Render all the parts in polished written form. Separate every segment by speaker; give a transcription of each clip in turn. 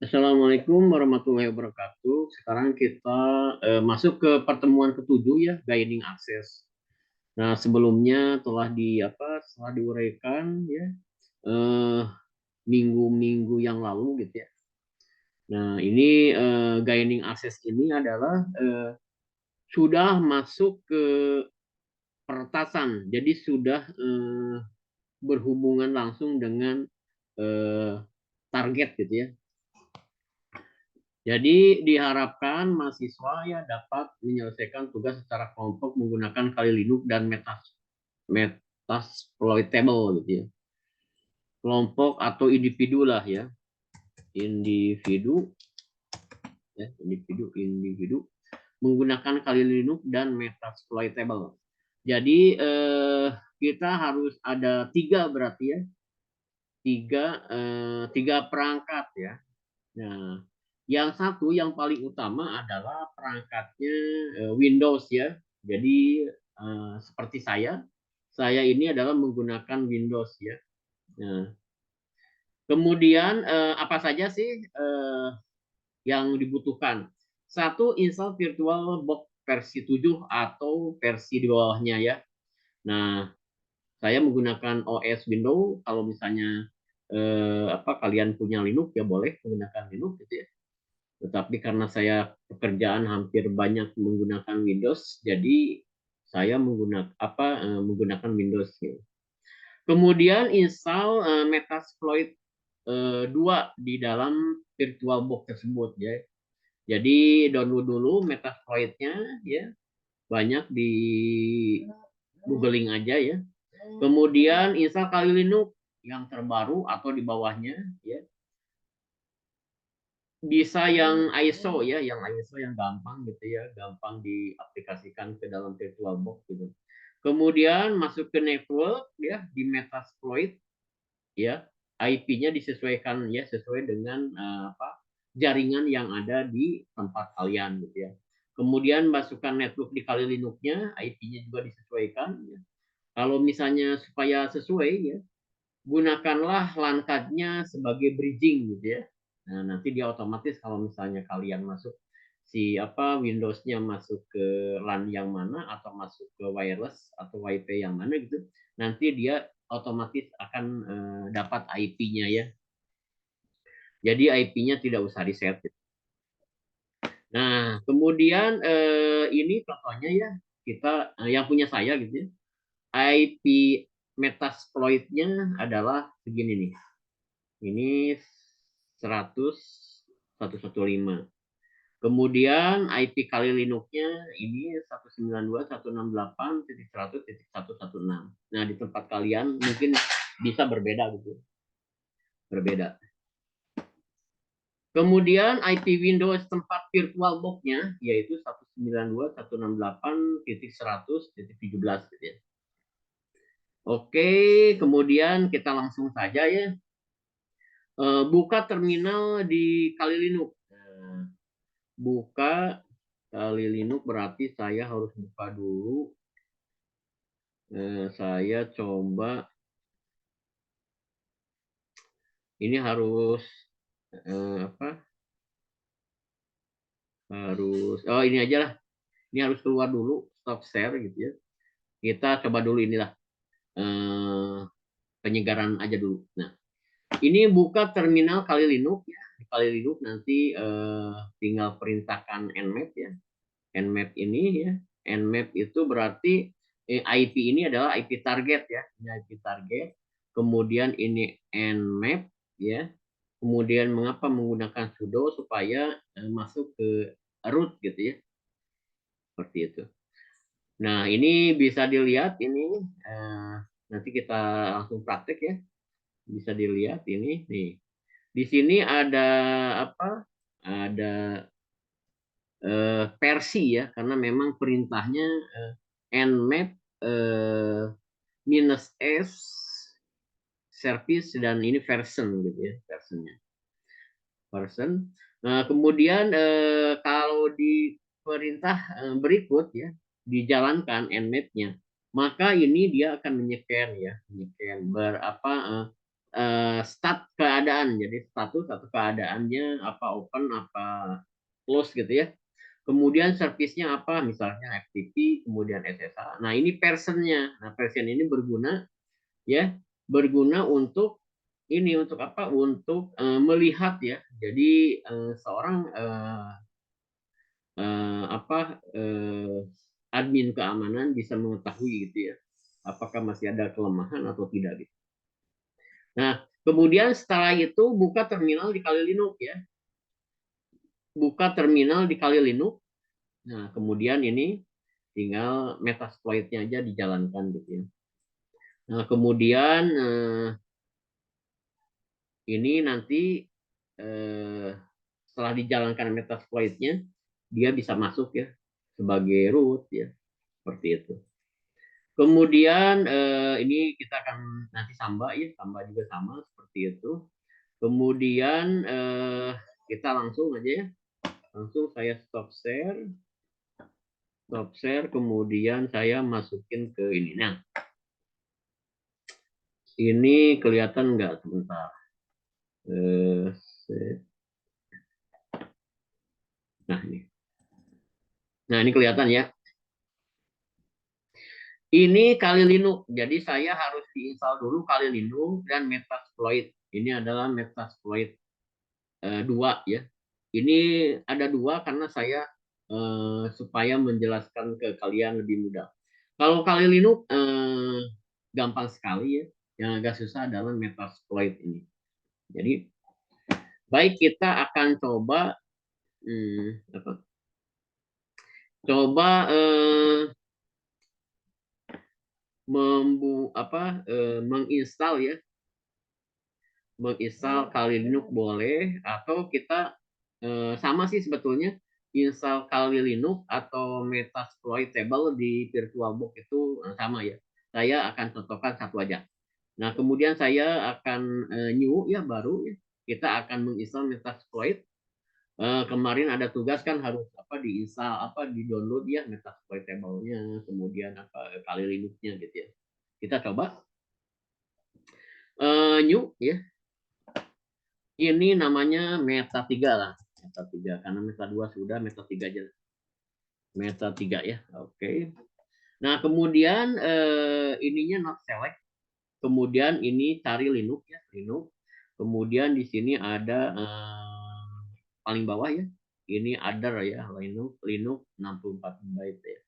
Speaker 1: Assalamualaikum warahmatullahi wabarakatuh. Sekarang kita masuk ke pertemuan ketujuh ya, guiding access. Nah, sebelumnya telah diuraikan ya eh, minggu-minggu yang lalu gitu ya. Nah, ini guiding access ini adalah sudah masuk ke peretasan. Jadi sudah berhubungan langsung dengan eh, target gitu ya. Jadi diharapkan mahasiswa ya dapat menyelesaikan tugas secara kelompok menggunakan kali Linux dan metasploitable gitu ya. Kelompok atau individu lah ya. Individu individu menggunakan kali Linux dan metasploitable. Jadi kita harus ada tiga berarti ya. Tiga perangkat ya. Nah, yang satu yang paling utama adalah perangkatnya Windows ya. Jadi seperti saya ini adalah menggunakan Windows ya. Nah, kemudian apa saja sih yang dibutuhkan? Satu, install VirtualBox versi 7 atau versi di bawahnya ya. Nah, saya menggunakan OS Windows. Kalau misalnya kalian punya Linux ya boleh menggunakan Linux gitu ya. Tetapi karena saya pekerjaan hampir banyak menggunakan Windows, jadi saya menggunakan Windows. Kemudian install Metasploit 2 di dalam VirtualBox tersebut ya. Jadi download dulu Metasploit-nya ya, banyak di googling aja ya. Kemudian install Kali Linux yang terbaru atau di bawahnya ya. Bisa yang ISO ya, yang ISO yang gampang gitu ya, gampang diaplikasikan ke dalam VirtualBox gitu. Kemudian masuk ke network ya di Metasploit ya, IP-nya disesuaikan ya sesuai dengan jaringan yang ada di tempat kalian gitu ya. Kemudian masukkan network di Kali Linux-nya, IP-nya juga disesuaikan ya. Kalau misalnya supaya sesuai ya, gunakanlah LAN card-nya sebagai bridging gitu ya. Nah, nanti dia otomatis kalau misalnya kalian masuk Windows-nya masuk ke LAN yang mana atau masuk ke wireless atau WiFi yang mana gitu, nanti dia otomatis akan dapat IP-nya ya. Jadi IP-nya tidak usah di-set. Nah, kemudian ini contohnya ya, kita yang punya saya gitu ya. IP Metasploit-nya adalah segini nih. Ini 100.115. Kemudian IP kali Linux-nya ini 192.168.100.116. Nah, di tempat kalian mungkin bisa berbeda gitu. Berbeda. Kemudian IP Windows tempat VirtualBox-nya yaitu 192.168.100.17 gitu ya. Oke, kemudian kita langsung saja ya. Buka terminal di Kali Linux. Nah, buka Kali Linux berarti saya harus buka dulu. Saya coba ini harus apa? Ini aja lah. Ini harus keluar dulu stop share gitu ya. Kita coba dulu inilah penyegaran aja dulu. Nah, ini buka terminal Kali Linux ya. Di Kali Linux nanti tinggal perintahkan nmap ya. Nmap ini ya. Nmap itu berarti IP ini adalah IP target ya. Ini IP target. Kemudian ini nmap ya. Kemudian mengapa menggunakan sudo supaya masuk ke root gitu ya. Seperti itu. Nah, ini bisa dilihat ini nanti kita langsung praktek ya. Bisa dilihat ini nih. Di sini ada apa? Ada versi ya, karena memang perintahnya nmap minus s service dan ini version gitu ya, versionnya. Version. Nah, kemudian kalau di perintah berikut ya dijalankan nmap-nya, maka ini dia akan menyeker ya, menyeker start keadaan. Jadi status atau keadaannya apa open, apa close gitu ya. Kemudian service-nya apa, misalnya FTP, kemudian SSH. Nah, ini personnya. Nah, person ini berguna ya, berguna untuk ini, untuk apa? Untuk melihat ya. Jadi seorang admin keamanan bisa mengetahui gitu ya, apakah masih ada kelemahan atau tidak gitu. Nah, kemudian setelah itu buka terminal di Kali Linux ya. Buka terminal di Kali Linux. Nah, kemudian ini tinggal Metasploit-nya aja dijalankan gitu ya. Nah, kemudian ini nanti setelah dijalankan Metasploit-nya, dia bisa masuk ya sebagai root ya, seperti itu. Kemudian ini kita akan nanti Samba ya, Samba juga sama seperti itu. Kemudian kita langsung aja ya, langsung saya stop share, kemudian saya masukin ke ini. Nah, ini kelihatan nggak sebentar? Nah ini kelihatan ya. Ini Kali Linux. Jadi saya harus diinstal dulu Kali Linux dan Metasploit. Ini adalah Metasploit 2 ya. Ini ada 2 karena saya supaya menjelaskan ke kalian lebih mudah. Kalau Kali Linux gampang sekali ya. Yang agak susah adalah Metasploit ini. Jadi baik, kita akan coba menginstal ya, menginstal Kali Linux boleh, atau kita sama sih sebetulnya, install Kali Linux atau Metasploitable di VirtualBox itu sama ya. Saya akan contohkan satu aja. Nah, kemudian saya akan new ya, baru ya. Kita akan menginstal Metasploit. Kemarin ada tugas kan harus apa, diinstal, apa, di-download ya Metasploitable-nya, kemudian apa Kali Linux-nya gitu ya. Kita coba new ya. Ini namanya Meta 3 lah. Meta 3 karena Meta 2 sudah, Meta 3 aja. Meta 3 ya. Oke. Nah, kemudian ininya not select. Kemudian ini cari Linux ya, Linux. Kemudian di sini ada paling bawah ya. Ini other ya, Linux 64 byte ya.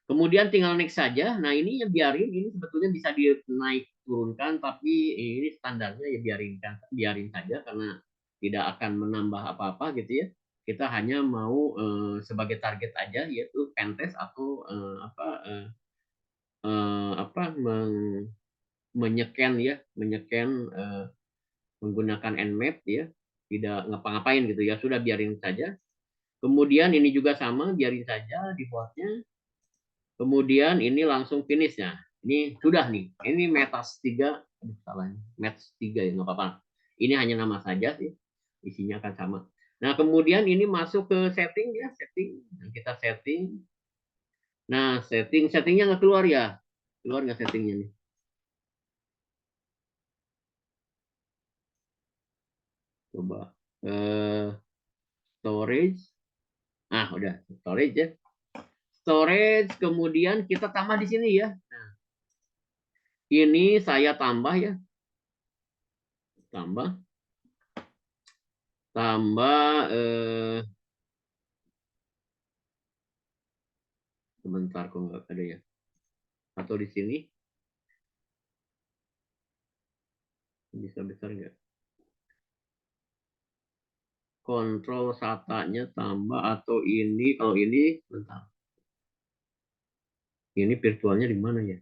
Speaker 1: Kemudian tinggal next saja. Nah, ini ya biarin, ini sebetulnya bisa dinaik turunkan, tapi ini standarnya ya biarin saja karena tidak akan menambah apa-apa gitu ya. Kita hanya mau sebagai target aja, yaitu pentest atau menyeken ya, menggunakan Nmap ya, tidak ngapa-ngapain gitu ya, sudah biarin saja. Kemudian ini juga sama, biarin saja dibuatnya. Kemudian ini langsung finish ya. Ini sudah nih. Ini Metas 3, salah. Metas 3 ya, nggak apa-apa. Ini hanya nama saja sih. Isinya akan sama. Nah, kemudian ini masuk ke setting ya, setting. Nah, kita setting. Nah, settingnya nggak keluar ya. Keluar nggak settingnya nih? Coba. Storage. Ah, udah. Storage ya. Storage, kemudian kita tambah di sini ya. Nah, ini saya tambah ya. Tambah. Sebentar kok nggak ada ya. Atau di sini bisa besar nggak? Kontrol SATA-nya tambah atau ini, kalau ini bentar. Ini virtualnya di mana ya?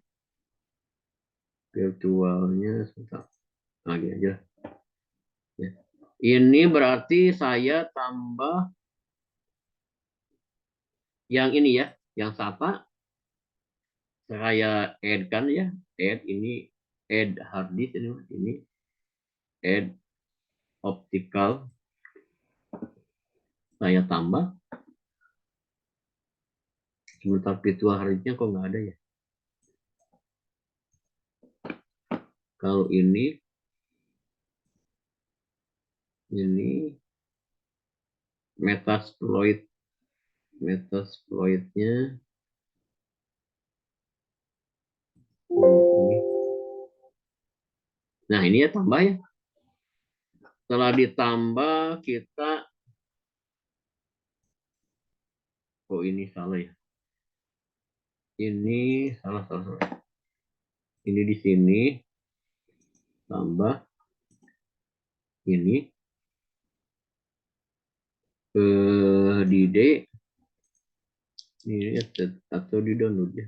Speaker 1: Virtualnya sebentar. Lagi aja. Ya. Ini berarti saya tambah yang ini ya, yang SATA. Saya add kan ya, add ini, add hard disk ini add optical. Saya tambah. Sebentar, virtual hard disknya kok nggak ada ya? Kalau ini Ini Metasploitnya ini. Nah, ini ya tambah ya. Setelah ditambah kita, oh ini salah ya. Ini salah. Ini di sini tambah ini di D ini atau di download ya.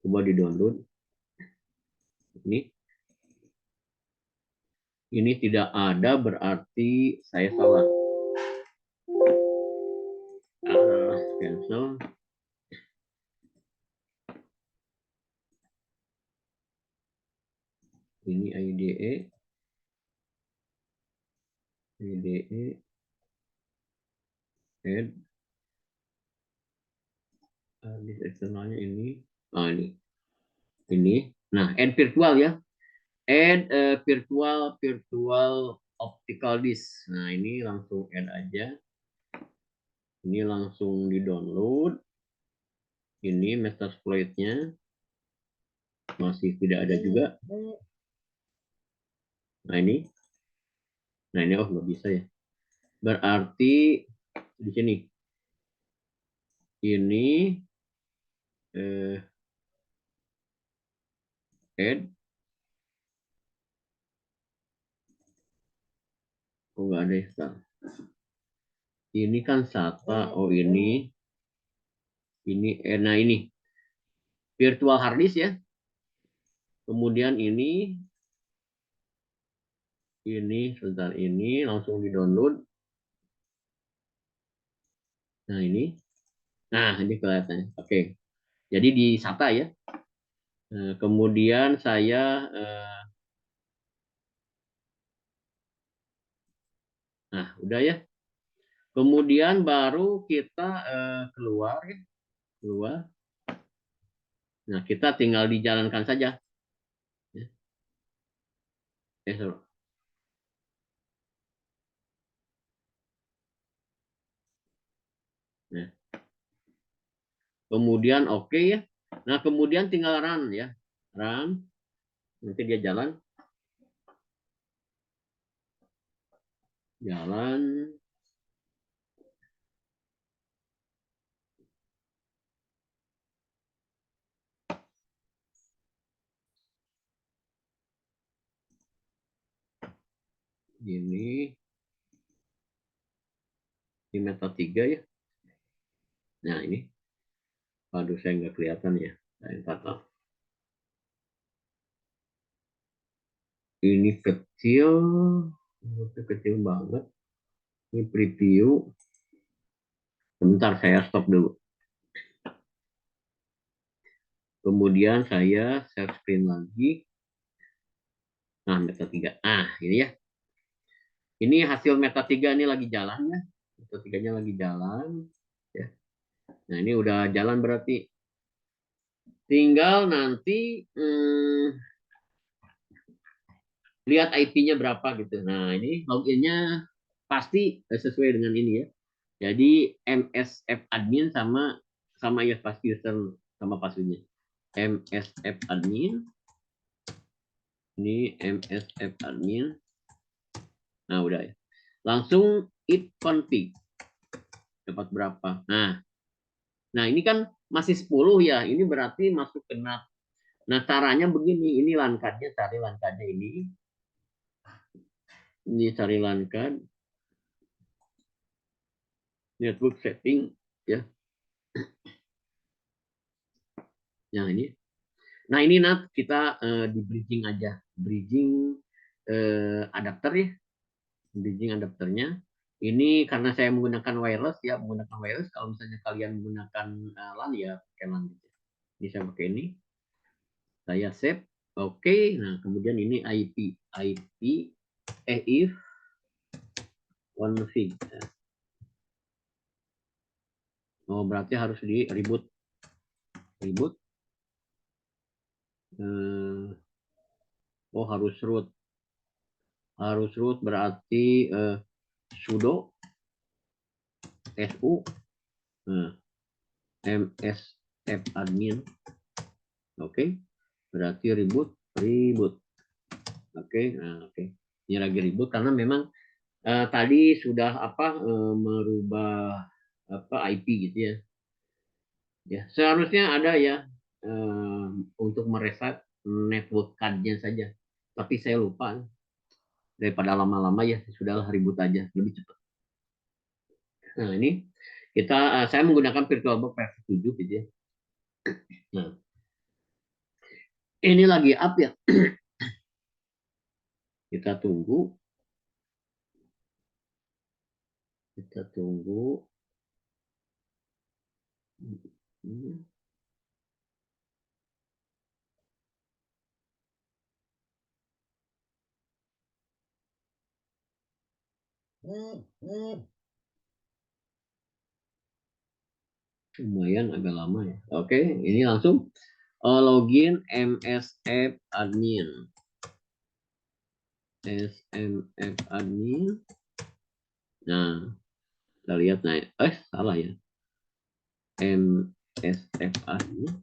Speaker 1: Coba di download. Ini tidak ada berarti saya salah. Cancel. Ini IDE add di eksternalnya ini. Ini. Nah, add virtual ya. Add virtual optical disk. Nah, ini langsung add aja. Ini langsung di-download. Ini Metasploit-nya masih tidak ada juga. Nah, ini. Nah, ini nggak bisa ya. Berarti di sini. Ini add. Oh, nggak ada ya. Ini kan SATA. Oh, ini. Nah ini virtual hard disk ya. Kemudian ini sebentar, ini langsung di-download. Nah, ini. Nah, ini kelihatannya. Oke. Jadi di SATA ya. Kemudian saya nah, udah ya. Kemudian baru kita keluar ya. Keluar. Nah, kita tinggal dijalankan saja. Ya. Nah, kemudian oke ya. Nah, kemudian tinggal run ya. Run. Nanti dia jalan. Jalan. Ini di meta 3 ya. Nah, ini. Aduh, saya nggak kelihatan ya. Ini kecil. Kecil banget. Ini preview. Sebentar, saya stop dulu. Kemudian saya share screen lagi. Nah, meta 3. Ah, ini ya. Ini hasil meta 3 ini lagi jalan ya. Meta 3-nya lagi jalan. Ya. Nah, ini udah jalan berarti. Tinggal nanti lihat IP-nya berapa gitu. Nah, ini login-nya pasti sesuai dengan ini ya. Jadi MSF admin sama ya pasti user sama passwordnya. MSF admin. Ini MSF admin. Nah, udah ya. Langsung it config. Dapat berapa? Nah, ini kan masih 10 ya. Ini berarti masuk ke NAT. Nah, caranya begini. Ini LAN-card-nya, cari LAN-card-nya ini. Ini cari LAN-card. Network setting ya. Nah, ini. Nah, ini NAT kita di bridging aja. Bridging adapter ya. Bridging adapternya. Ini karena saya menggunakan wireless ya, menggunakan wireless. Kalau misalnya kalian menggunakan LAN ya pakai LAN. Ini saya pakai ini. Saya save. Oke. Nah, kemudian ini IP if config. Oh, berarti harus di reboot. Oh, harus root. Harus root berarti sudo su msf admin. Oke, berarti reboot. Oke, nah, oke. Ini lagi reboot karena memang tadi sudah merubah IP gitu ya. Ya, seharusnya ada ya untuk mereset network card-nya saja. Tapi saya lupa. Daripada lama-lama ya, sudahlah ribut aja, lebih cepat. Nah, ini saya menggunakan VirtualBox versi 7 gitu ya. Nah, ini lagi up ya. Kita tunggu. Kita tunggu. Lumayan agak lama ya. Oke, ini langsung login MSF admin. SMF admin. Nah, kita lihat naik. Salah ya. MSF admin.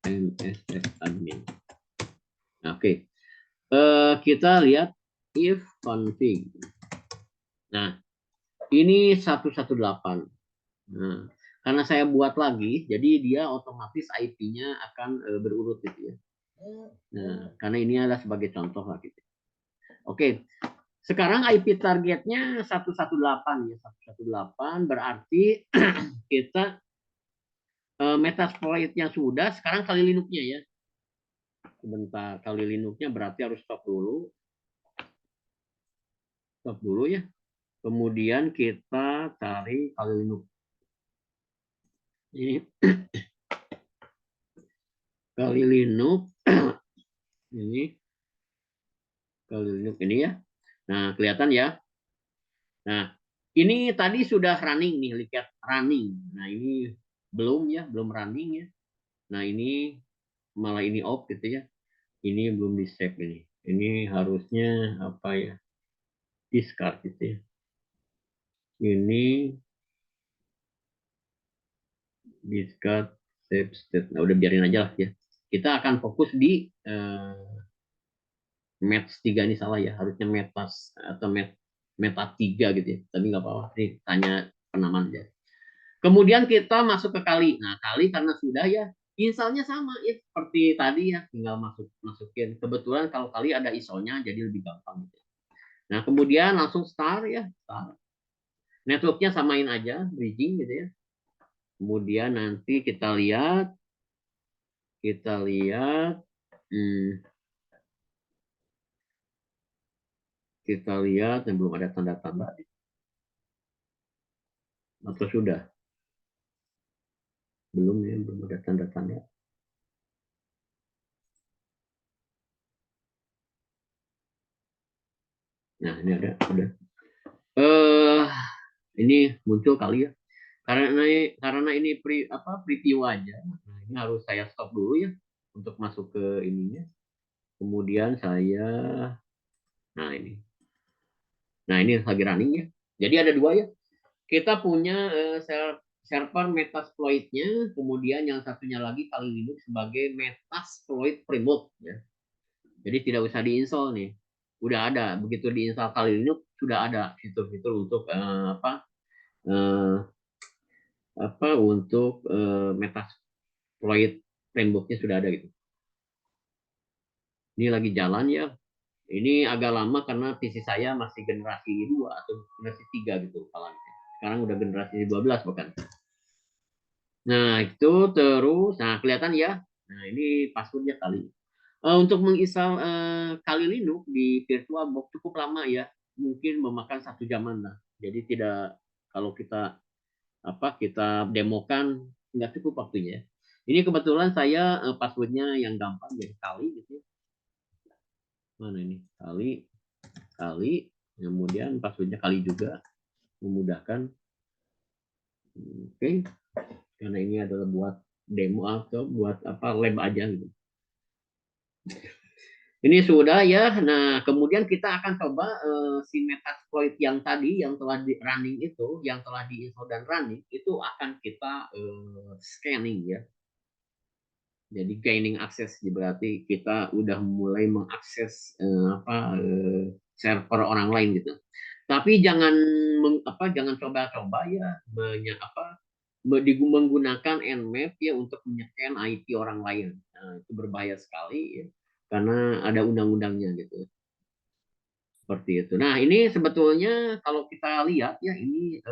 Speaker 1: MSF admin. Oke. Kita lihat if config. Nah, ini 118. Nah, karena saya buat lagi, jadi dia otomatis IP-nya akan berurut gitu ya. Nah, karena ini adalah sebagai contoh lah gitu. Oke, sekarang IP targetnya 118 ya. 118 berarti kita Metasploit-nya sudah, sekarang kali Linux-nya ya. Sebentar, kali Linux-nya berarti harus stop dulu. Stop dulu ya. Kemudian kita cari kali Linux. Ini kali Linux ini kali Linux ini ya. Nah, kelihatan ya. Nah, ini tadi sudah running nih, lihat running. Nah, ini belum ya, belum running ya. Nah, ini malah ini off gitu ya. Ini belum di save ini. Ini harusnya apa ya? Discard gitu ya. Ini discard save state. Nah, udah biarin aja lah ya. Kita akan fokus di match 3 ini salah ya. Harusnya metas atau meta 3 gitu ya. Tapi nggak apa-apa. Ini tanya penamaan aja. Kemudian kita masuk ke kali. Nah, kali karena sudah ya, installnya sama ya seperti tadi ya, tinggal masukin. Kebetulan kalau kali ada ISO-nya jadi lebih gampang gitu. Nah, kemudian langsung start ya, start. Networknya samain aja, bridging gitu ya. Kemudian nanti kita lihat, yang belum ada tanda-tanda atau sudah belum ya, belum ada tanda-tanda. Nah, ini ada, udah. Ini muncul kali ya. Karena ini preview aja. Nah, ini harus saya stop dulu ya untuk masuk ke ininya. Kemudian nah ini. Nah, ini lagi running ya. Jadi ada dua ya. Kita punya server Metasploit-nya, kemudian yang satunya lagi Kali Linux sebagai Metasploit Framework ya. Jadi tidak usah diinstal nih. Udah ada. Begitu diinstal Kali Linux sudah ada fitur-fitur untuk untuk Metasploit framework-nya sudah ada gitu. Ini lagi jalan ya. Ini agak lama karena PC saya masih generasi 2 atau generasi 3 gitu. Sekarang udah generasi 12 bahkan. Nah, itu terus, nah kelihatan ya. Nah, ini passwordnya kali. Untuk menginstal kali Linux di VirtualBox cukup lama ya. Mungkin memakan 1 jaman lah. Jadi tidak, kalau kita kita demokan nggak cukup waktunya. Ini kebetulan saya passwordnya yang gampang jadi kali gitu. Mana ini kali, kemudian passwordnya kali juga memudahkan. Oke, karena ini adalah buat demo atau buat lab aja gitu. Ini sudah ya. Nah, kemudian kita akan coba si Metasploit yang tadi yang telah di running itu, yang telah diinstal dan running itu akan kita scanning ya. Jadi gaining access berarti kita udah mulai mengakses server orang lain gitu. Tapi jangan jangan coba-coba ya menggunakan Nmap ya untuk menycan IP orang lain. Nah, itu berbahaya sekali ya, karena ada undang-undangnya gitu. Seperti itu. Nah, ini sebetulnya kalau kita lihat ya, ini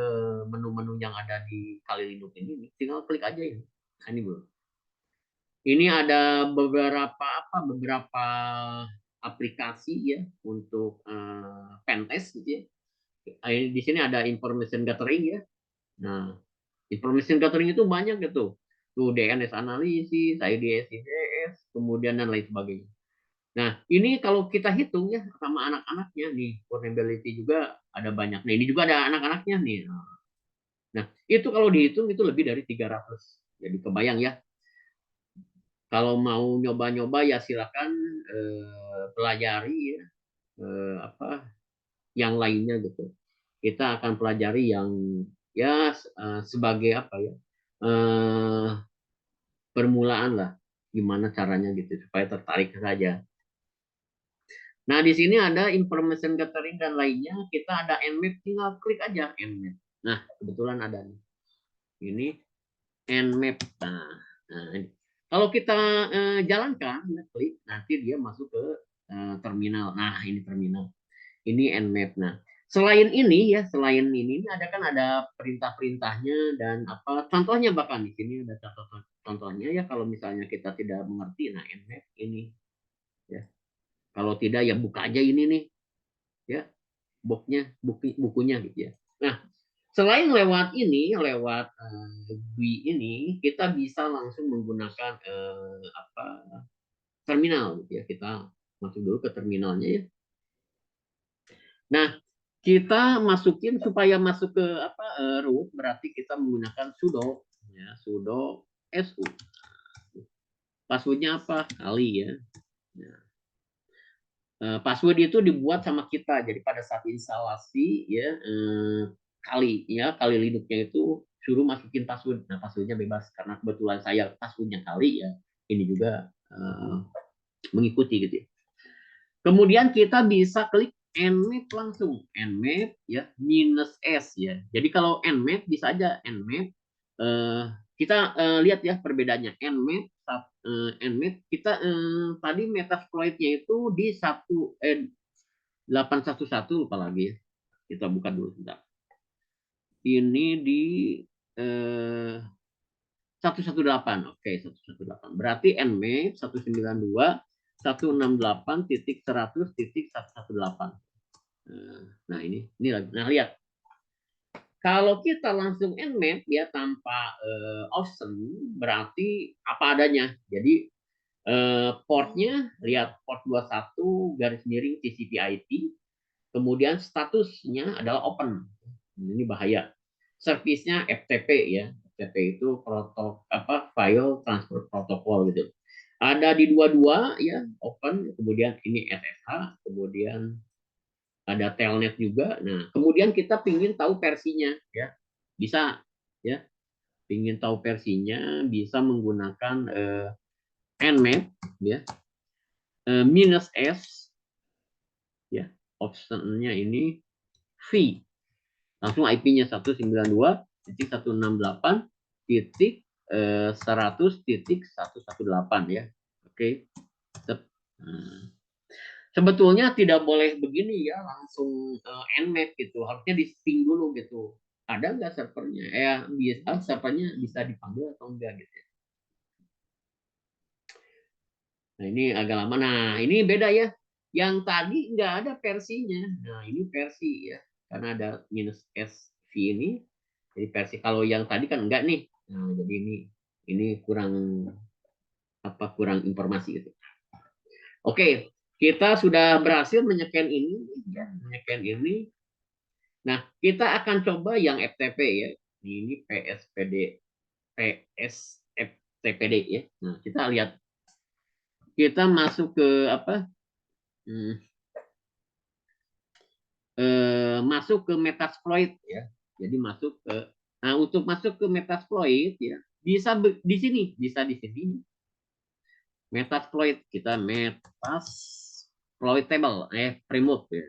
Speaker 1: menu-menu yang ada di Kali Linux ini, tinggal klik aja ini. Nah, ini bro. Ini ada beberapa aplikasi ya untuk pentest gitu ya. Di sini ada information gathering ya. Nah, information gathering itu banyak gitu. Tuh DNS analisis, IDS, IDS, kemudian dan lain sebagainya. Nah, ini kalau kita hitung ya sama anak-anaknya nih, vulnerability juga ada banyak. Nah, ini juga ada anak-anaknya nih. Nah, itu kalau dihitung itu lebih dari 300. Jadi kebayang ya, kalau mau nyoba-nyoba ya silakan pelajari ya, apa yang lainnya gitu. Kita akan pelajari yang ya sebagai apa ya, eh, permulaan lah, gimana caranya gitu supaya tertarik saja. Nah, di sini ada information gathering dan lainnya. Kita ada Nmap, tinggal klik aja Nmap. Nah, kebetulan ada nih. Ini Nmap. Nah, ini. Kalau kita jalankan, klik, nanti dia masuk ke terminal. Nah, ini terminal. Ini Nmap. Nah, selain ini ya, selain ini ada kan ada perintah-perintahnya dan apa contohnya, bahkan di sini ada contohnya ya, kalau misalnya kita tidak mengerti, nah Nmap ini ya. Kalau tidak ya buka aja ini nih ya, bukunya gitu ya. Nah, selain lewat ini, lewat GUI ini, kita bisa langsung menggunakan terminal gitu ya. Kita masuk dulu ke terminalnya ya. Nah, kita masukin supaya masuk ke root, berarti kita menggunakan sudo ya, sudo su. Passwordnya apa? Kali ya. Nah, password itu dibuat sama kita. Jadi pada saat instalasi ya kali Linuxnya itu suruh masukin password. Nah, passwordnya bebas karena kebetulan saya passwordnya kali ya. Ini juga mengikuti gitu ya. Kemudian kita bisa klik Nmap langsung. Nmap ya minus S ya. Jadi kalau Nmap bisa aja Nmap kita lihat ya perbedaannya. Nmap Nmap kita tadi Metasploit-nya itu di 811 lupa lagi ya. Kita buka dulu sebentar. Ini di eh, 118. Oke, 118. Berarti Nmap 192.168.100.118. Nah, ini lagi. Nah, lihat. Kalau kita langsung Nmap ya tanpa option berarti apa adanya. Jadi portnya lihat port 21 garis miring TCP IP. Kemudian statusnya adalah open. Ini bahaya. Service-nya FTP ya. FTP itu file transfer protocol gitu. Ada di dua-dua ya, open, kemudian ini SSH, kemudian ada telnet juga. Nah, kemudian kita pingin tahu versinya ya. Bisa ya. Pingin tahu versinya bisa menggunakan Nmap ya. Minus S ya. Optionnya ini V. Langsung IP-nya 192.168.100.118 ya. Oke. Sebetulnya tidak boleh begini ya, langsung Nmap gitu. Harusnya di ping dulu gitu. Ada nggak servernya? Bisa servernya bisa dipanggil atau enggak gitu. Nah, ini agak lama. Nah, ini beda ya. Yang tadi nggak ada versinya. Nah, ini versi ya. Karena ada minus SV ini. Jadi versi kalau yang tadi kan enggak nih. Nah, jadi ini kurang informasi gitu. Oke, kita sudah berhasil menyekan ini ya, menyekan ini. Nah, kita akan coba yang FTP ya. Ini PSFTPD ya. Nah, kita lihat, kita masuk ke apa? hmm, masuk ke Metasploit ya. Jadi masuk ke, nah untuk masuk ke Metasploit ya bisa di sini, bisa di sini. Metasploit kita Metasploit table, remove ya.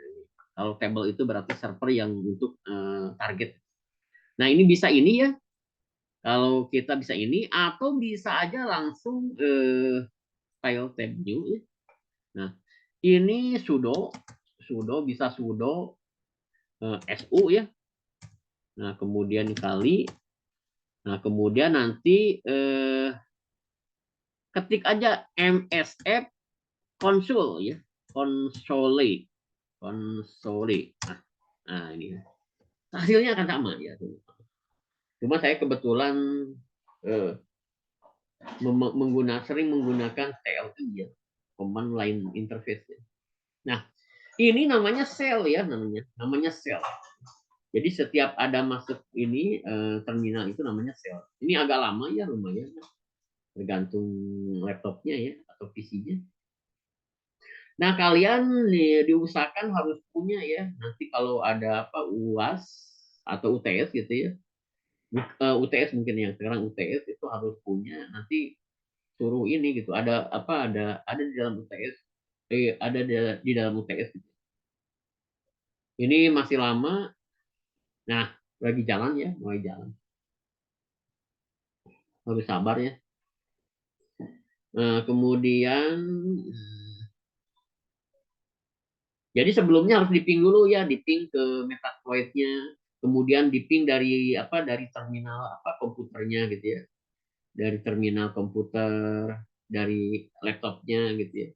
Speaker 1: Kalau table itu berarti server yang untuk target. Nah ini bisa ini ya. Kalau kita bisa ini atau bisa aja langsung file tab new ya. Nah ini sudo bisa sudo su ya. Nah kemudian kali, nah kemudian nanti ketik aja msf console ya, console. Nah ini hasilnya akan sama ya. Cuma saya kebetulan eh, sering menggunakan TLI ya, command line interface. Ya. Nah, ini namanya cell ya, namanya cell. Jadi setiap ada masuk ini terminal itu namanya cell. Ini agak lama ya, lumayan, tergantung laptopnya ya atau PC-nya. Nah, kalian diusahakan harus punya ya. Nanti kalau ada apa UAS atau UTS gitu ya. UTS mungkin yang sekarang UTS itu harus punya. Nanti suruh ini gitu. Ada apa? Ada di dalam UTS. Ada di dalam UTS. Gitu. Ini masih lama. Nah, lagi jalan ya, mulai jalan. Harus sabar ya. Nah, kemudian jadi sebelumnya harus diping dulu ya, diping ke Metasploit-nya, kemudian diping dari apa dari terminal apa komputernya gitu ya. Dari terminal komputer, dari laptopnya gitu ya.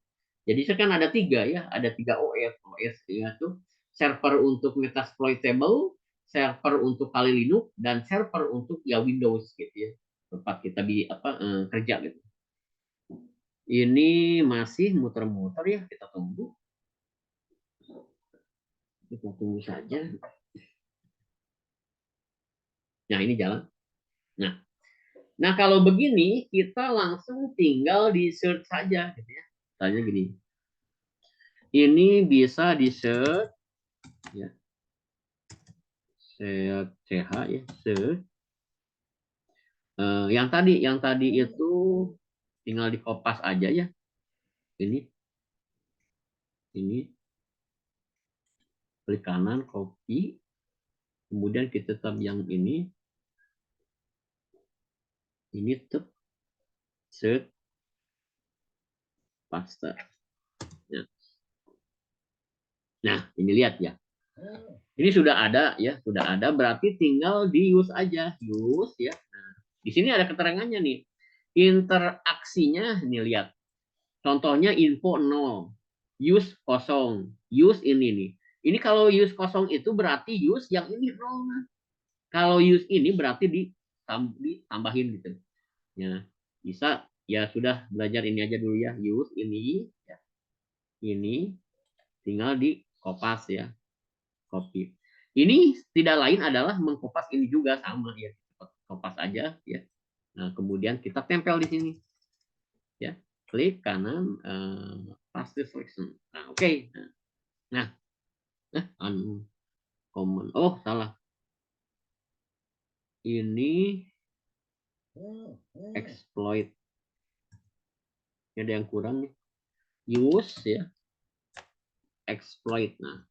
Speaker 1: Jadi sekarang ada tiga ya, ada tiga OS. OS ya tuh server untuk Metasploitable, server untuk Kali Linux, dan server untuk ya Windows gitu ya. Tempat kita kerja gitu. Ini masih muter-muter ya, kita tunggu. Kita tunggu saja. Nah, ini jalan. Nah, nah kalau begini kita langsung tinggal di search saja gitu ya. Tanya gini. Ini bisa di search ya. CH ya, search. Yang tadi itu tinggal dikopas aja ya. Ini klik kanan, copy. Kemudian kita tab yang ini tab search paste. Ya. Nah, ini lihat ya. Ini sudah ada ya, sudah ada. Berarti tinggal di use aja, use ya. Nah, di sini ada keterangannya nih. Interaksinya, nih lihat. Contohnya info 0, use kosong, use ini nih. Ini kalau use kosong itu berarti use yang ini 0. Kalau use ini berarti ditambahin gitu. Ya, bisa ya sudah belajar ini aja dulu ya, use ini ya. Ini tinggal di kopas ya. Copy. Ini tidak lain adalah mengkopas ini juga sama ya. Kopas aja ya. Nah, kemudian kita tempel di sini. Ya. Klik kanan paste selection. Nah, oke. Okay. Nah, uncommon. Oh, salah. Ini exploit. Ini ada yang kurang nih. Use ya. Exploit. Nah,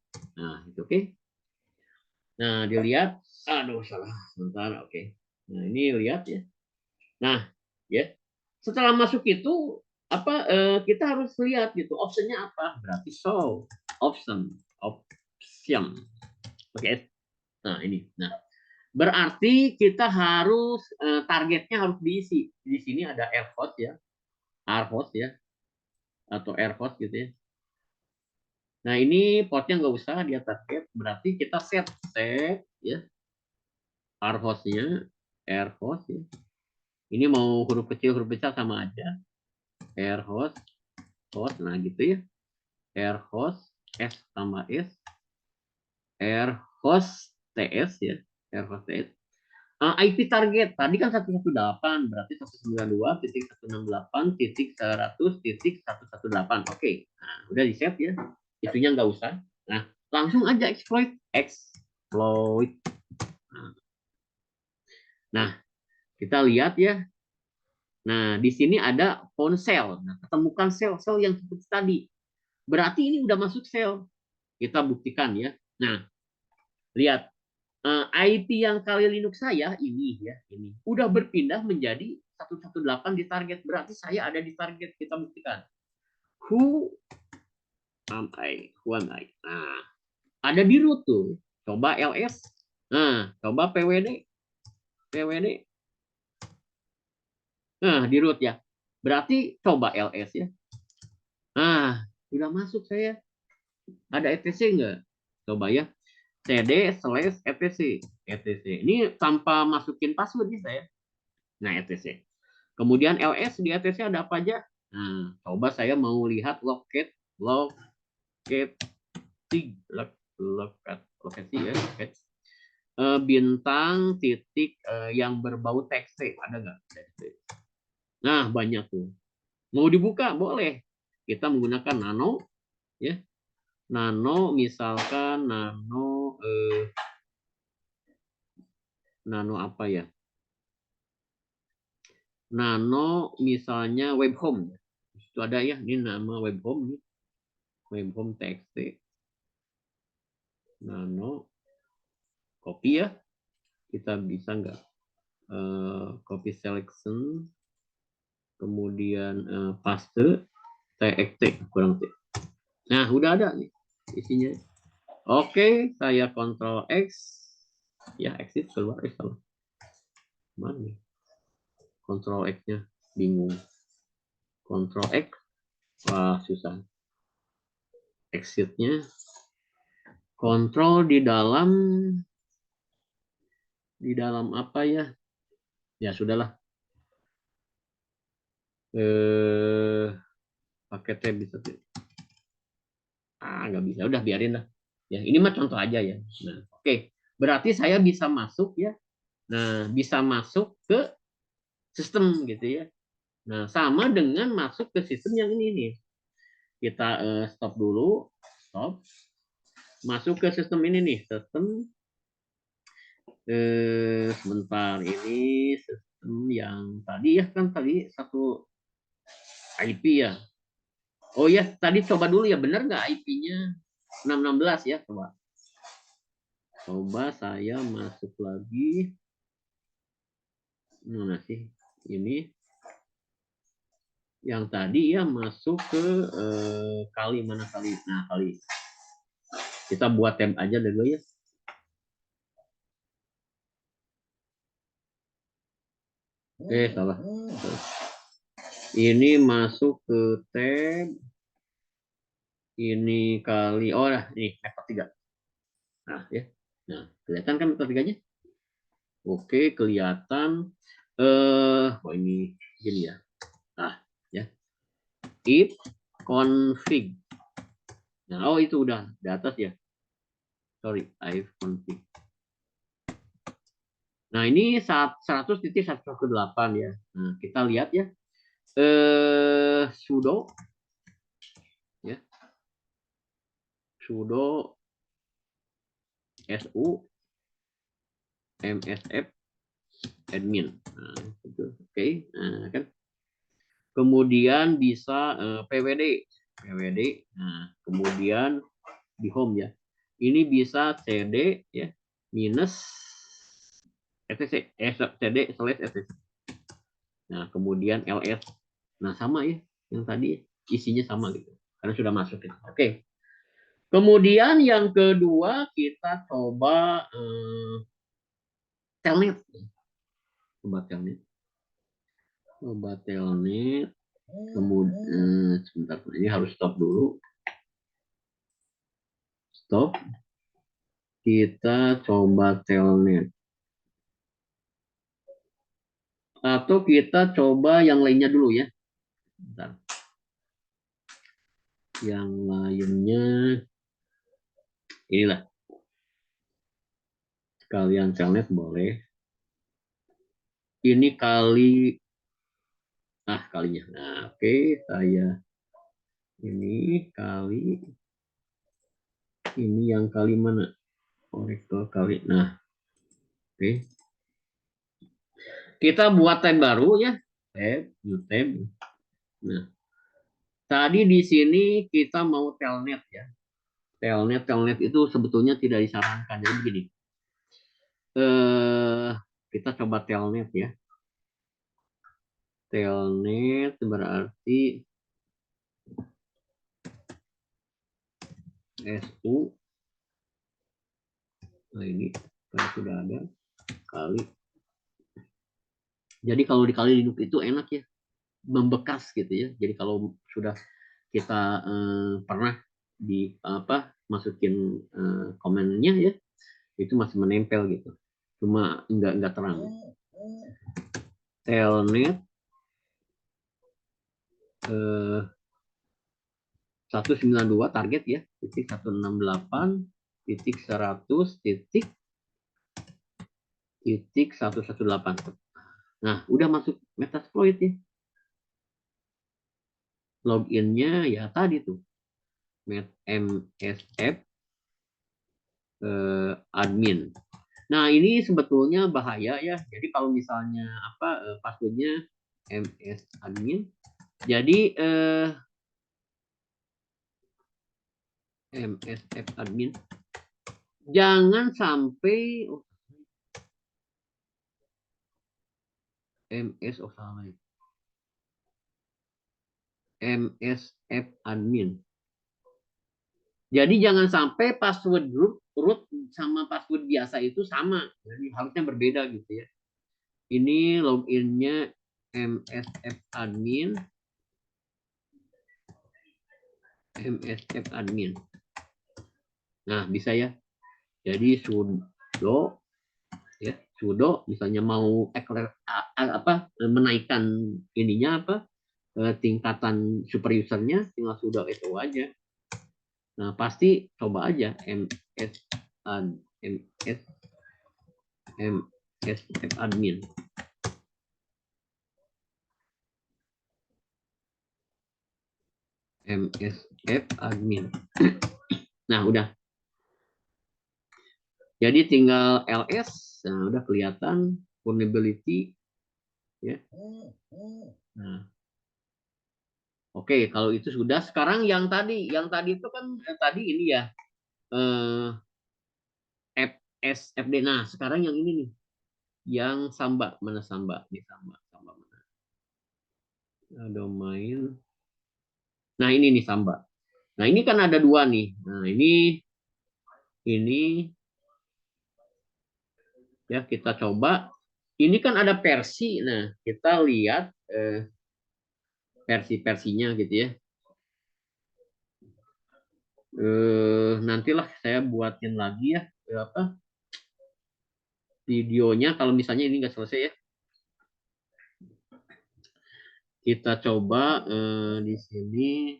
Speaker 1: itu oke. Okay. Nah, dilihat. Aduh, salah. Sebentar, oke. Okay. Nah, ini lihat ya. Nah, ya. Setelah masuk itu kita harus lihat gitu optionnya apa, berarti show option. Oke. Nah ini berarti kita harus targetnya harus diisi. Di sini ada airhost ya atau airhost gitu ya. Nah ini portnya nggak usah dia target, berarti kita set ya airhost ya. Ini mau huruf kecil huruf besar sama aja, airhost host. Nah gitu ya, airhost s tambah s, airhost ts ya, airhost ts. IP target tadi kan 118, berarti 192.168.100.118. Oke, nah, udah di save ya. Itunya nggak usah. Nah, langsung aja exploit. Nah, kita lihat ya. Nah, di sini ada ponsel. Nah, ketemukan sel-sel yang seperti tadi. Berarti ini udah masuk sel. Kita buktikan ya. Nah, lihat. IP yang kali Linux saya ini ya, ini udah berpindah menjadi 118 di target. Berarti saya ada di target. Kita buktikan. Who am I? Who am I? Nah, ada di root tuh. Coba ls. Nah, coba pwd. Pwd. Nah, di root ya. Berarti coba ls ya. Nah, udah masuk saya. Ada etc enggak? Coba ya. cd/etc. etc. Ini tanpa masukin password nih saya. Nah, etc. Kemudian ls di etc ada apa aja? Nah, coba saya mau lihat locate lokasi ya. Bintang titik yang berbau txt ada nggak? Nah, banyak tuh. Mau dibuka boleh. Kita menggunakan nano ya. Nano misalkan nano apa ya? Nano misalnya web home. Itu ada ya, ini nama web home nih. Web home txt. Nano copy ya. Kita bisa nggak copy selection kemudian paste txt kurang t. Nah, udah ada nih isinya. Oke, saya Ctrl X ya, exit keluar salah. Mana nih? Ctrl X-nya bingung. Ctrl X, wah susah. Exit-nya kontrol di dalam apa ya? Ya sudahlah. Paketnya bisa nggak bisa, udah biarin lah ya, ini mah contoh aja ya. Nah, oke, berarti saya bisa masuk ya. Nah, bisa masuk ke sistem gitu ya. Nah, sama dengan masuk ke sistem yang ini nih. Kita stop dulu, stop, masuk ke sistem ini nih, sistem sebentar, ini sistem yang tadi ya, kan tadi satu IP ya. Oh ya, tadi coba dulu ya, bener nggak IP-nya 616 ya, coba. Coba saya masuk lagi. Mana sih? Ini yang tadi ya, masuk ke kali mana kali. Nah, kali. Kita buat tab aja dulu ya. Oke, salah. Ini masuk ke tab. Ini kali. Oh, nah, ini method 3. Nah, ya. Nah, kelihatan kan method 3-nya? Oke, kelihatan. Oh ini gini ya. Nah, ya. If config. Nah, oh itu udah di atas ya. Sorry, if config. Nah, ini 100.118 ya. Nah, kita lihat ya. Sudo ya. Sudo su msf admin. Nah, itu oke. Nah, kan. Kemudian bisa pwd. Nah, kemudian di home ya. Ini bisa cd ya minus etc cd/etc. Nah, kemudian ls. Nah, sama ya yang tadi isinya sama gitu. Karena sudah masuk ya. Oke. Kemudian yang kedua kita coba telnet. Coba telnet. Coba telnet. Kemudian sebentar, ini harus stop dulu. Stop. Kita coba telnet. Atau kita coba yang lainnya dulu ya. Bentar. Yang lainnya inilah. Sekalian telnet boleh. ini kali, kalinya. Nah, oke, saya ini kali, ini yang kali mana? Oracle kali. Nah, oke. Kita buat tab baru ya. Tab, new tab. Nah, tadi di sini kita mau telnet ya. Telnet itu sebetulnya tidak disarankan. Jadi begini, eh, kita coba telnet ya. Telnet berarti SU. Nah ini kan sudah ada kali. Jadi kalau dikali hidup itu enak ya, membekas gitu ya. Jadi kalau sudah kita pernah di apa masukin komennya ya, itu masih menempel gitu. Cuma enggak terang. Telnet 192 target ya, titik 168 titik 100 titik 118. Nah, udah masuk Metasploit ya. Loginnya ya tadi tuh, MSF admin. Nah, ini sebetulnya bahaya ya. Jadi kalau misalnya passwordnya MS admin, jadi MSF admin jangan sampai MS salah ya. MSF admin. Jadi jangan sampai password root sama password biasa itu sama. Jadi harusnya berbeda gitu ya. Ini loginnya MSF admin. MSF admin. Nah, bisa ya. Jadi sudo ya, sudo misalnya mau menaikkan ininya tingkatan super usernya, tinggal sudo itu aja. Nah, pasti coba aja ms admin. MSF admin. Nah, udah. Jadi tinggal ls, nah udah kelihatan vulnerability ya. Nah, oke, kalau itu sudah. Sekarang yang tadi itu kan tadi ini ya FSFD. Nah, sekarang yang ini nih, yang Samba. Mana Samba? Nih Samba, Samba mana? Nah, domain. Nah, ini nih Samba. Nah, ini kan ada dua nih. Nah, ini ya kita coba. Ini kan ada versi. Nah, kita lihat versi-versinya gitu ya. Nantilah saya buatin lagi ya videonya kalau misalnya ini nggak selesai ya. Kita coba di sini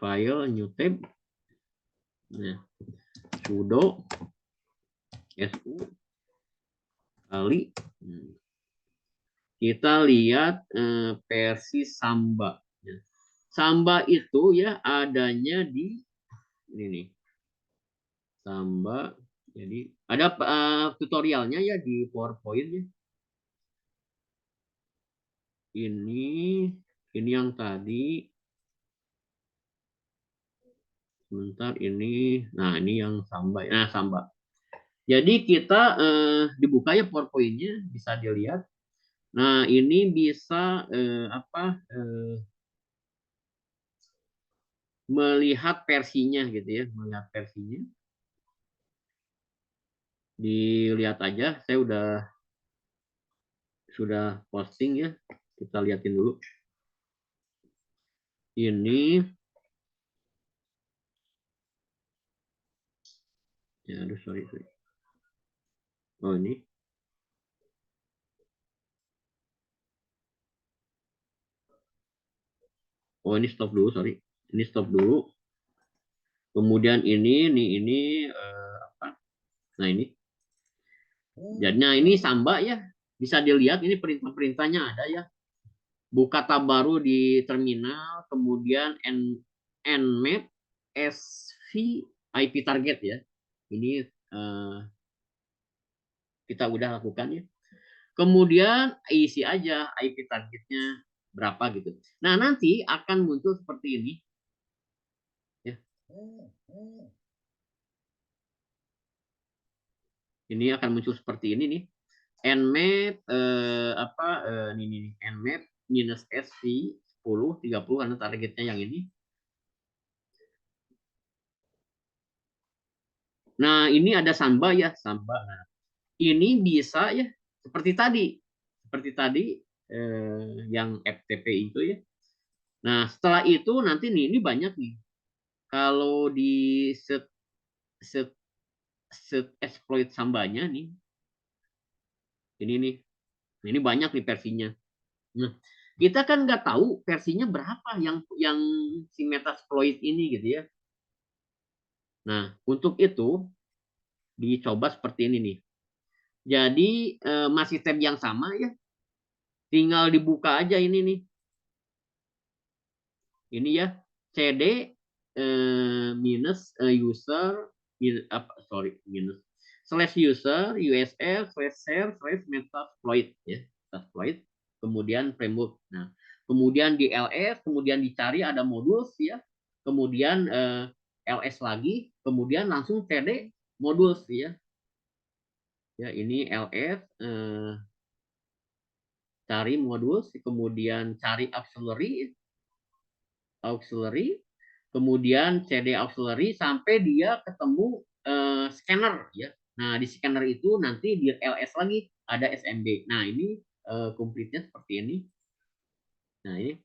Speaker 1: file new tab. Nah, sudo su kali. Kita lihat versi Samba. Samba itu ya adanya di ini nih. Samba. Jadi ada tutorialnya ya di PowerPoint ya. Ini yang tadi. Sebentar ini. Nah, ini yang Samba. Nah, Samba. Jadi kita dibuka ya PowerPoint-nya, bisa dilihat. Nah, ini bisa melihat versinya gitu ya, melihat versinya. Dilihat aja, saya sudah posting ya. Kita lihatin dulu. Ini ya, aduh sorry. Oh, ini. Oh, ini stop dulu, sorry. Ini stop dulu. Kemudian ini apa? Nah, ini. Jadinya ini Samba ya, bisa dilihat ini perintah-perintahnya ada ya. Buka tab baru di terminal, kemudian nmap sv IP target ya. Ini kita udah lakukan ya. Kemudian isi aja IP targetnya berapa gitu. Nah, nanti akan muncul seperti ini ya. Ini akan muncul seperti ini nih. Nmap ini nmap minus sv 10 30 karena targetnya yang ini. Nah, ini ada Samba ya, Samba. Nah, ini bisa ya seperti tadi. Seperti tadi yang FTP itu ya. Nah, setelah itu nanti nih ini banyak nih. Kalau di set set set exploit Sambanya nih. Ini nih. Ini banyak nih versinya. Nah, kita kan nggak tahu versinya berapa yang si Metasploit ini gitu ya. Nah, untuk itu dicoba seperti ini nih. Jadi masih tab yang sama ya. Tinggal dibuka aja ini nih. Ini ya cd minus user minus slash user usr slash share slash metasploit ya metasploit kemudian framework. Nah, kemudian di ls kemudian dicari ada modus ya, kemudian ls lagi, kemudian langsung cd modus ya. Ya, ini ls cari modus, kemudian cari auxiliary, kemudian CD auxiliary sampai dia ketemu scanner ya. Nah, di scanner itu nanti di LS lagi ada SMB. Nah, ini complete-nya seperti ini. Nah, ini.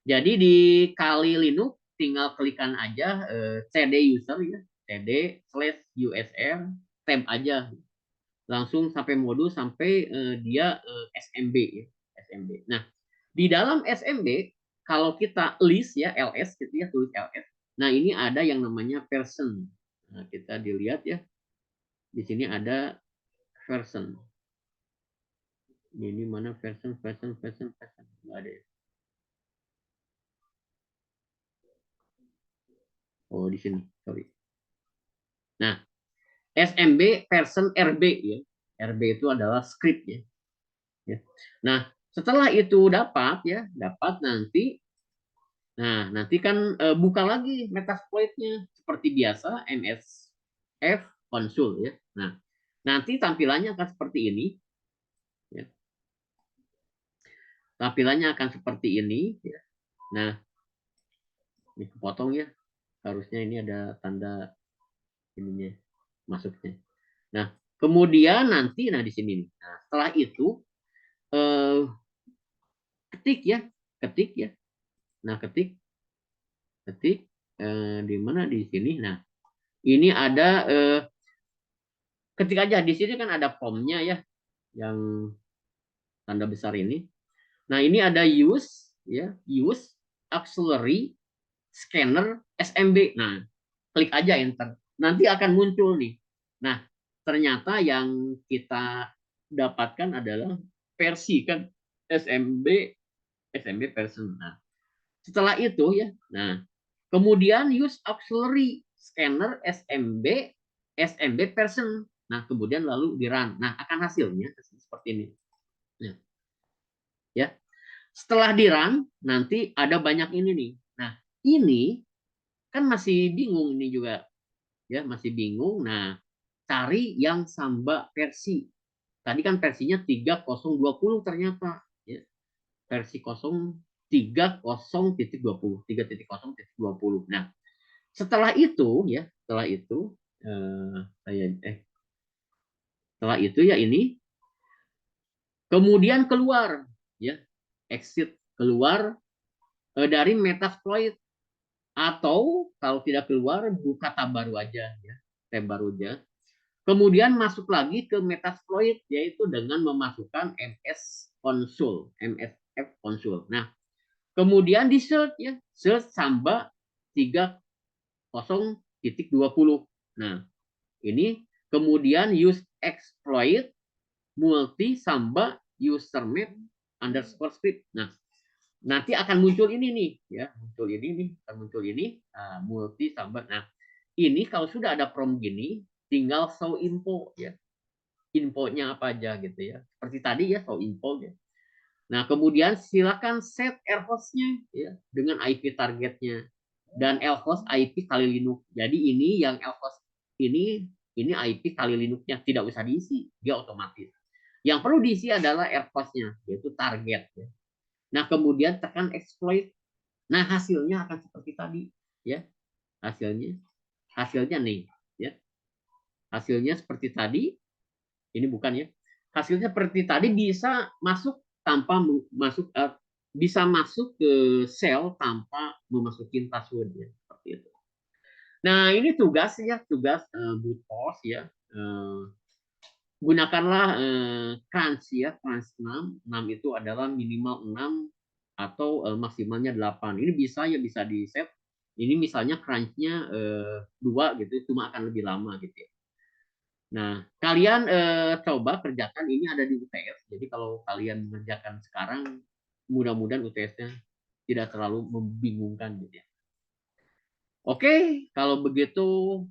Speaker 1: Jadi di Kali Linux tinggal klikkan aja CD user ya, CD slash USR tab aja. Langsung sampai modus sampai dia SMB ya, SMB. Nah, di dalam SMB kalau kita list ya ls gitu ya, tulis ls. Nah, ini ada yang namanya version. Nah, kita dilihat ya. Di sini ada version. Ini mana version. Enggak ada ya. Oh, di sini. Sorry. Nah, SMB version RB ya. RB itu adalah script ya. Nah, setelah itu dapat ya, dapat nanti. Nah, nanti kan buka lagi Metasploit-nya seperti biasa MSF konsul ya. Nah, nanti tampilannya akan seperti ini ya. Tampilannya akan seperti ini ya. Nah, ini kepotong ya. Harusnya ini ada tanda ininya masuknya. Nah, kemudian nanti di sini nih. Nah, setelah itu eh, ketik ya, ketik ya. Nah, ketik di mana di sini. Nah, ini ada ketik aja di sini kan ada formnya ya, yang tanda besar ini. Nah, ini ada use ya, use auxiliary scanner SMB. Nah, klik aja enter. Nanti akan muncul nih. Nah, ternyata yang kita dapatkan adalah versi kan SMB version. Nah, setelah itu ya. Nah, kemudian use auxiliary scanner SMB version. Nah, kemudian lalu di run. Nah, akan hasilnya seperti ini. Nah, ya. Setelah di run, nanti ada banyak ini nih. Nah, ini kan masih bingung ini juga. Ya, masih bingung. Nah, cari yang Samba versi. Tadi kan versinya 3020 ternyata. Ya, versi 30.20. 3.0.20. Nah, setelah itu ya, setelah itu ya ini kemudian keluar ya, exit keluar dari Metasploit, atau kalau tidak keluar buka tab baru aja ya, tab baru aja. Kemudian masuk lagi ke Metasploit yaitu dengan memasukkan MSF konsul. Nah, kemudian di search ya, search Samba 30.20. Nah, ini kemudian use exploit multi samba usermap underscore script. Nah, nanti akan muncul ini nih, ya, muncul ini nih, akan muncul ini multi samba. Nah, ini kalau sudah ada prompt gini, tinggal show info, ya, infonya apa aja gitu ya. Seperti tadi ya, show info ya. Nah, kemudian silakan set air host-nya ya dengan IP targetnya dan lhost IP kali Linux. Jadi ini yang lhost ini IP kali Linux-nya tidak usah diisi, dia otomatis. Yang perlu diisi adalah air host-nya, yaitu target ya. Nah, kemudian tekan exploit. Nah, hasilnya akan seperti tadi ya. Hasilnya nih ya. Hasilnya seperti tadi. Ini bukan ya. Hasilnya seperti tadi bisa masuk tanpa masuk bisa masuk ke sel tanpa memasukin password ya, seperti itu. Nah, ini tugas ya, tugas brute force ya. Gunakanlah crunch ya, crunch 6. 6 itu adalah minimal 6 atau maksimalnya 8. Ini bisa ya, bisa di set. Ini misalnya crunch-nya 2 gitu, cuma akan lebih lama gitu ya. Nah, kalian coba kerjakan, ini ada di UTS. Jadi kalau kalian mengerjakan sekarang, mudah-mudahan UTS-nya tidak terlalu membingungkan gitu ya. Oke, kalau begitu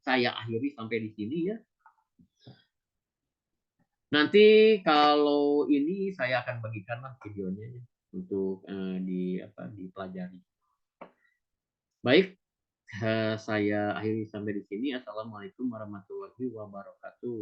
Speaker 1: saya akhiri sampai di sini ya. Nanti kalau ini saya akan bagikanlah videonya ya, untuk dipelajari. Baik, saya akhiri sampai di sini. Assalamualaikum warahmatullahi wabarakatuh.